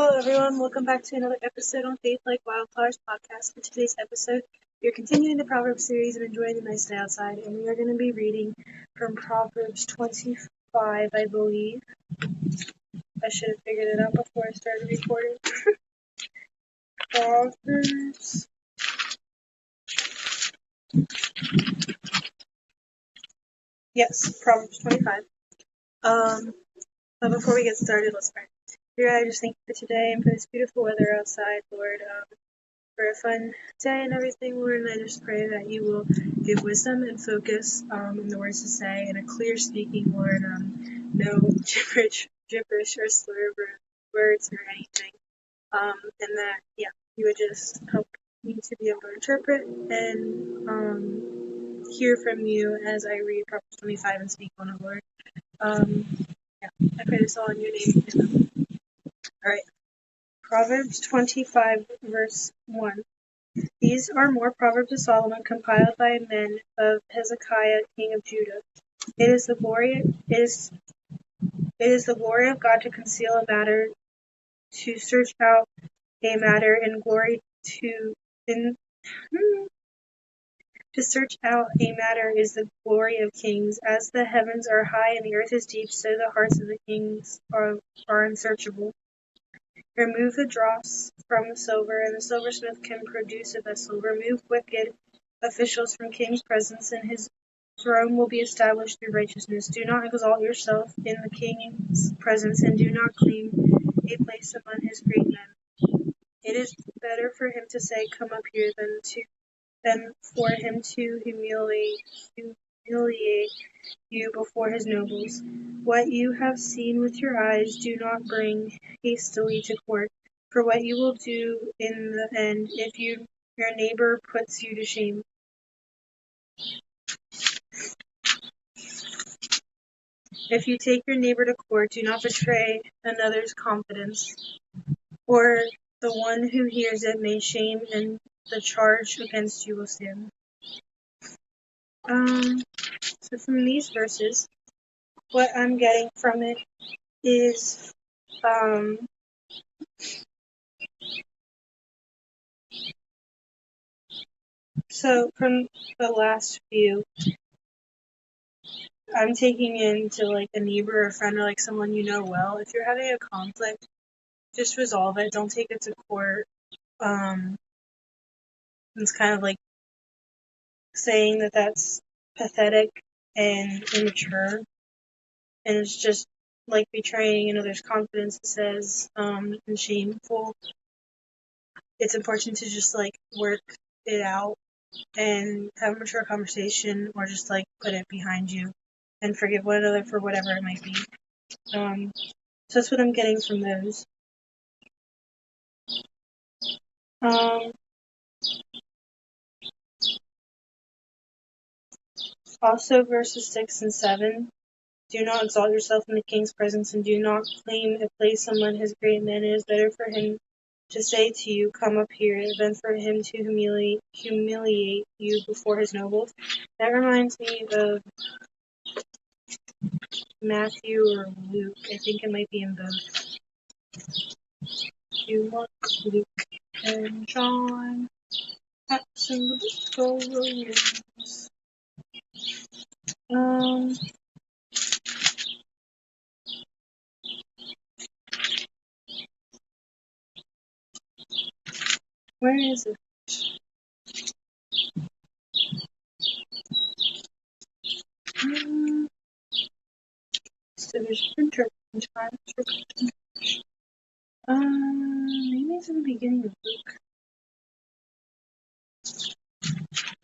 Hello, everyone. Welcome back to another episode on Faith Like Wildflowers podcast. For today's episode, we are continuing the Proverbs series and enjoying the nice day outside, and we are going to be reading from Proverbs 25, I believe. I should have figured it out before I started recording. Proverbs. Yes, Proverbs 25. But before we get started, let's pray. Dear God, I just thank you for today and for this beautiful weather outside, Lord. For a fun day and everything, Lord, and I just pray that you will give wisdom and focus in the words to say and a clear speaking, Lord. No gibberish or slur words or anything. And that, you would just help me to be able to interpret and hear from you as I read Proverbs 25 and speak on it, Lord. I pray this all in your name. Amen. All right. Proverbs 25, verse 1. These are more Proverbs of Solomon compiled by men of Hezekiah, king of Judah. It is the glory of God to conceal a matter, to search out a matter, and glory to search out a matter is the glory of kings. As the heavens are high and the earth is deep, so the hearts of the kings are unsearchable. Remove the dross from the silver, and the silversmith can produce a vessel. Remove wicked officials from king's presence, and his throne will be established through righteousness. Do not exalt yourself in the king's presence, and do not claim a place among his great men. It is better for him to say, "Come up here," than for him to humiliate you before his nobles. What you have seen with your eyes do not bring hastily to court, for what you will do in the end if your neighbor puts you to shame. If you take your neighbor to court, do not betray another's confidence, or the one who hears it may shame, and the charge against you will stand. So from these verses, what I'm getting from it is so from the last few, I'm taking into like a neighbor or a friend or like someone you know well. If you're having a conflict, just resolve it. Don't take it to court. It's kind of like saying that that's pathetic and immature, and it's just like betraying another's confidence. It says and shameful. It's important to just like work it out and have a mature conversation, or just like put it behind you and forgive one another for whatever it might be. So that's what I'm getting from those. Also verses 6 and 7. Do not exalt yourself in the king's presence, and do not claim a place among his great men. It is better for him to say to you, "Come up here," than for him to humiliate you before his nobles. That reminds me of Matthew or Luke. I think it might be in both. Mark, Luke, and John. That's in the book of Romans. Where is it? So there's printer time. Maybe it's in the beginning of Luke.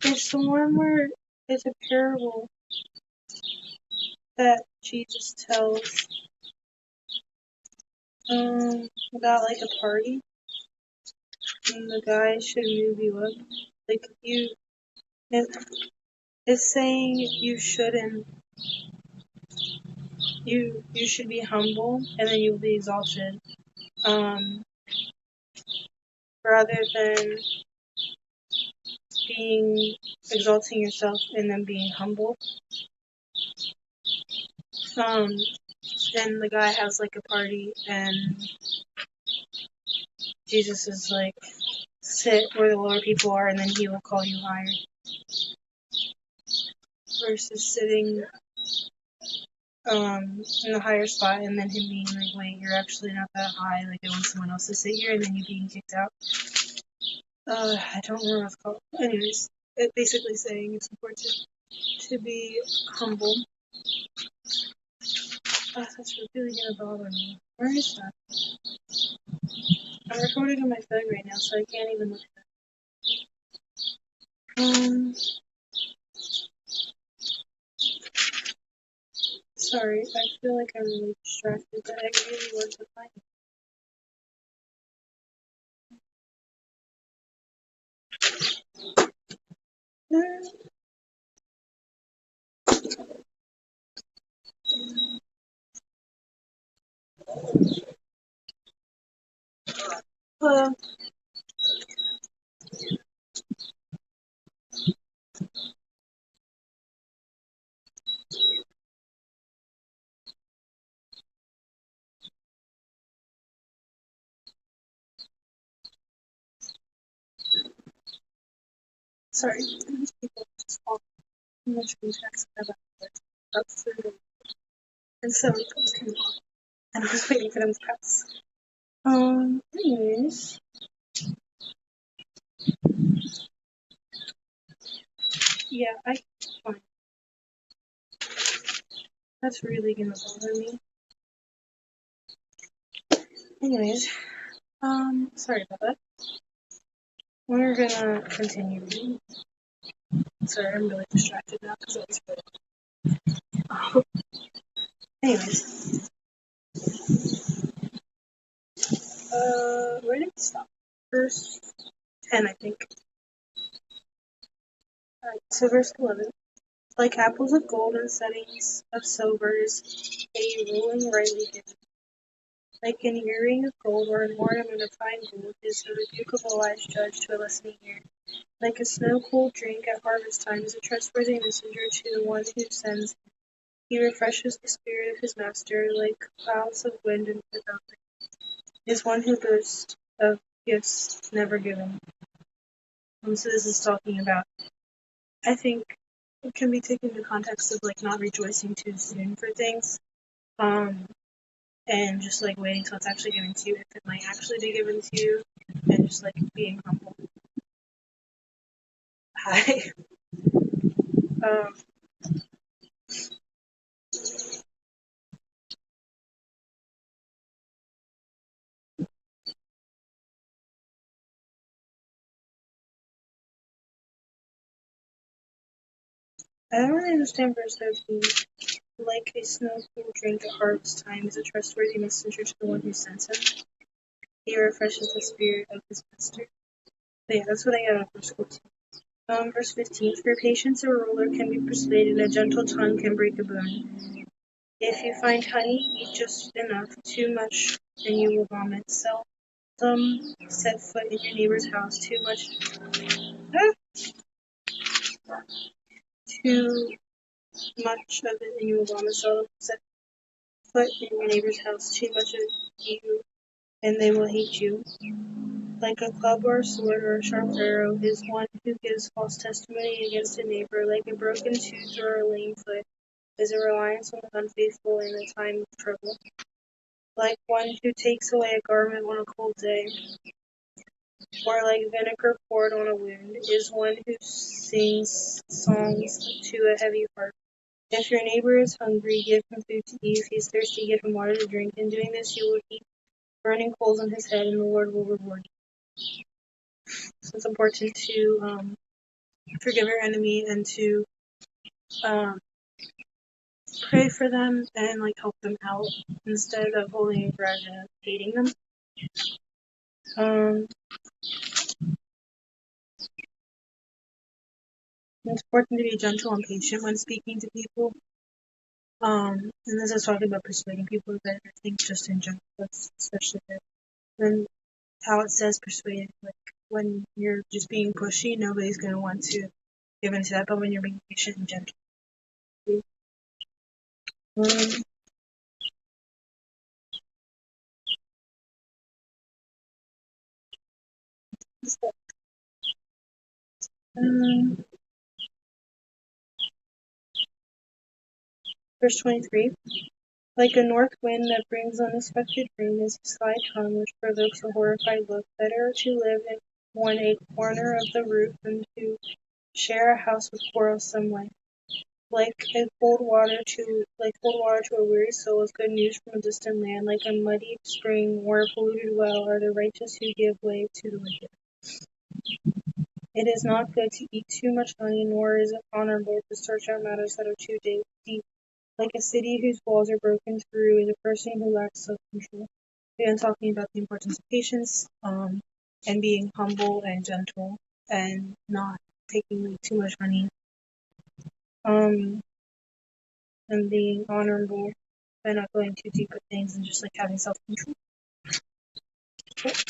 It's the one where it's a parable that Jesus tells about like a party, and the guy should move you up. Like it's saying you shouldn't. You should be humble, and then you'll be exalted. Rather than exalting yourself and then being humble. And the guy has like a party, and Jesus is like, sit where the lower people are and then he will call you higher. Versus sitting in the higher spot and then him being like, wait, you're actually not that high, like I want someone else to sit here, and then you being kicked out. I don't remember what it's called. Anyways, it's basically saying it's important to be humble. That's really gonna bother me. Where is that? I'm recording on my phone right now, so I can't even look at it. Sorry, I feel like I'm really distracted, but I really want to find it. Hello. Sorry, these people just called too much text about food, and so it was kind of off, and I was waiting for them to pass. Anyways, yeah, fine. That's really gonna bother me. Anyways, sorry about that. We're gonna continue reading. Sorry, I'm really distracted now because I was good. Anyways, where did we stop? Verse 10, I think. Alright, so verse 11. Like apples of gold and settings of silver is a ruling rightly given. Like an earring of gold or an ornament of fine gold is the rebuke of a wise judge to a listening ear. Like a snow-cooled drink at harvest time is a trustworthy messenger to the one who sends him. He refreshes the spirit of his master, like clouds of wind and without rain. Is one who boasts of gifts never given. So this is talking about, I think it can be taken in the context of like not rejoicing too soon for things. And just like waiting till it's actually given to you, if it might actually be given to you, and just like being humble. Hi. Um, I don't really understand verse 13. Like a snow-cooled drink at harvest time is a trustworthy messenger to the one who sends him. He refreshes the spirit of his master. But yeah, that's what I got on verse 14. Verse 15. For patience a ruler can be persuaded, a gentle tongue can break a bone. If you find honey, eat just enough. Too much, and you will vomit. Seldom set foot in your neighbor's house. Too much, too much of it, and you will vomit. Seldom set foot in your neighbor's house. Too much of you, and they will hate you. Like a club or a sword or a sharp arrow is one who gives false testimony against a neighbor. Like a broken tooth or a lame foot is a reliance on the unfaithful in a time of trouble. Like one who takes away a garment on a cold day, or like vinegar poured on a wound, is one who sings songs to a heavy heart. If your neighbor is hungry, give him food to eat. If he is thirsty, give him water to drink. In doing this, you will heap burning coals on his head, and the Lord will reward you. So it's important to forgive your enemy and to um, pray for them and like help them out instead of holding a grudge and hating them. It's important to be gentle and patient when speaking to people. And this is talking about persuading people, but I think just in general, that's especially good. And how it says persuaded, like when you're just being pushy, nobody's going to want to give into that, but when you're being patient and gentle. Um, Verse 23. Like a north wind that brings unexpected rain is a sly tongue which provokes a horrified look. Better to live in a corner of the roof than to share a house with quarrelsome wife. Like cold water to a weary soul is good news from a distant land. Like a muddied spring or a polluted well are the righteous who give way to the wicked. It is not good to eat too much honey, nor is it honorable to search out matters that are too deep. Like a city whose walls are broken through is a person who lacks self-control. Again, talking about the importance of patience, and being humble and gentle, and not taking too much honey, and being honorable, and not going too deep with things, and just like having self-control.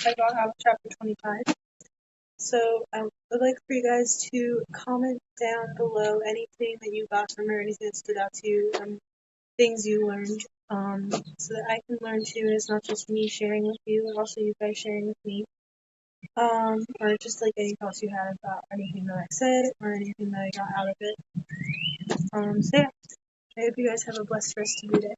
I got out of chapter 25. So I would like for you guys to comment down below anything that you got from it, or anything that stood out to you, things you learned, so that I can learn too. It's not just me sharing with you, but also you guys sharing with me. Or just like any thoughts you had about anything that I said or anything that I got out of it. So yeah, I hope you guys have a blessed rest of your day.